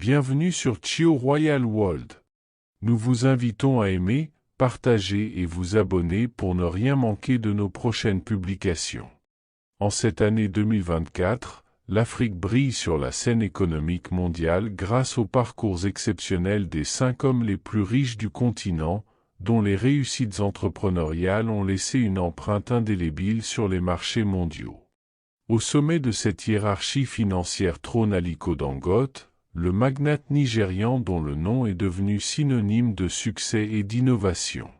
Bienvenue sur Chio Royal World. Nous vous invitons à aimer, partager et vous abonner pour ne rien manquer de nos prochaines publications. En cette année 2024, l'Afrique brille sur la scène économique mondiale grâce aux parcours exceptionnels des 5 hommes les plus riches du continent, dont les réussites entrepreneuriales ont laissé une empreinte indélébile sur les marchés mondiaux. Au sommet de cette hiérarchie financière trône Aliko Dangote, le magnate nigérian dont le nom est devenu synonyme de succès et d'innovation.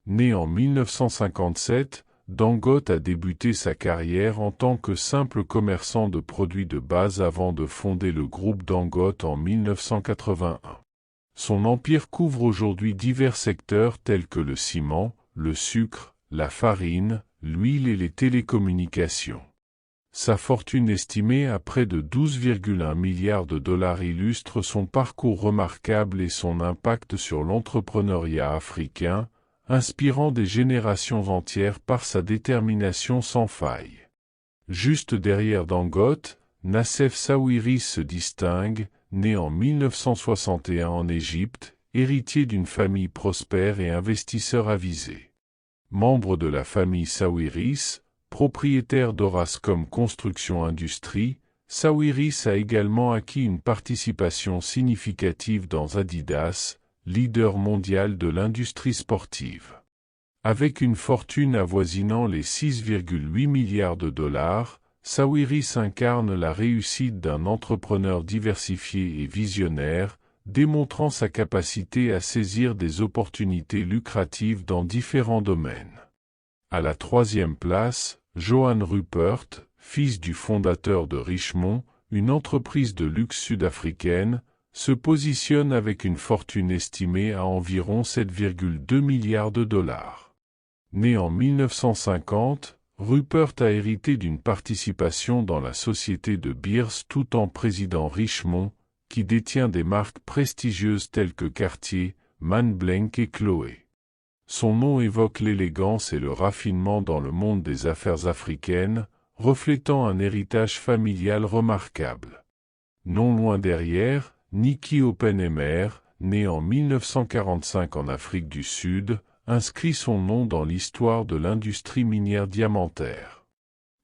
Né en 1957, Dangote a débuté sa carrière en tant que simple commerçant de produits de base avant de fonder le groupe Dangote en 1981. Son empire couvre aujourd'hui divers secteurs tels que le ciment, le sucre, la farine, l'huile et les télécommunications. Sa fortune estimée à près de 12,1 milliards de dollars illustre son parcours remarquable et son impact sur l'entrepreneuriat africain, inspirant des générations entières par sa détermination sans faille. Juste derrière Dangote, Nassef Sawiris se distingue, né en 1961 en Égypte, héritier d'une famille prospère et investisseur avisé. Membre de la famille Sawiris, propriétaire d'Orascom Construction Industrie, Sawiris a également acquis une participation significative dans Adidas, leader mondial de l'industrie sportive. Avec une fortune avoisinant les 6,8 milliards de dollars, Sawiris incarne la réussite d'un entrepreneur diversifié et visionnaire, démontrant sa capacité à saisir des opportunités lucratives dans différents domaines. À la 3e place, Johann Rupert, fils du fondateur de Richemont, une entreprise de luxe sud-africaine, se positionne avec une fortune estimée à environ 7,2 milliards de dollars. Né en 1950, Rupert a hérité d'une participation dans la société de Beers tout en présidant Richemont, qui détient des marques prestigieuses telles que Cartier, Montblanc et Chloé. Son nom évoque l'élégance et le raffinement dans le monde des affaires africaines, reflétant un héritage familial remarquable. Non loin derrière, Nicky Oppenheimer, né en 1945 en Afrique du Sud, inscrit son nom dans l'histoire de l'industrie minière diamantaire.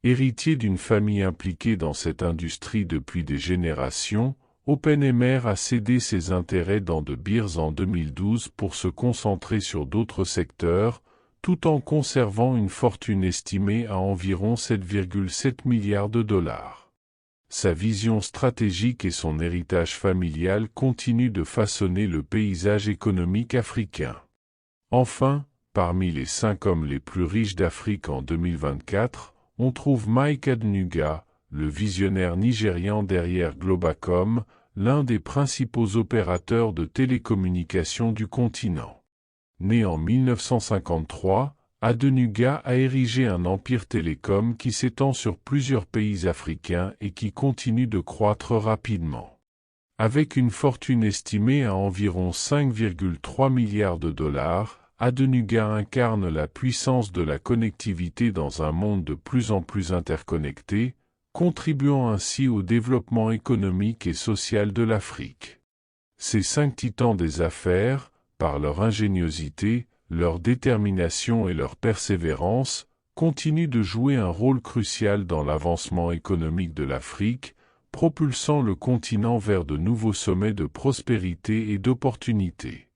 Héritier d'une famille impliquée dans cette industrie depuis des générations, Oppenheimer a cédé ses intérêts dans De Beers en 2012 pour se concentrer sur d'autres secteurs, tout en conservant une fortune estimée à environ 7,7 milliards de dollars. Sa vision stratégique et son héritage familial continuent de façonner le paysage économique africain. Enfin, parmi les 5 hommes les plus riches d'Afrique en 2024, on trouve Mike Adenuga, le visionnaire nigérian derrière Globacom, l'un des principaux opérateurs de télécommunications du continent. Né en 1953, Adenuga a érigé un empire télécom qui s'étend sur plusieurs pays africains et qui continue de croître rapidement. Avec une fortune estimée à environ 5,3 milliards de dollars, Adenuga incarne la puissance de la connectivité dans un monde de plus en plus interconnecté, contribuant ainsi au développement économique et social de l'Afrique. Ces 5 titans des affaires, par leur ingéniosité, leur détermination et leur persévérance, continuent de jouer un rôle crucial dans l'avancement économique de l'Afrique, propulsant le continent vers de nouveaux sommets de prospérité et d'opportunités.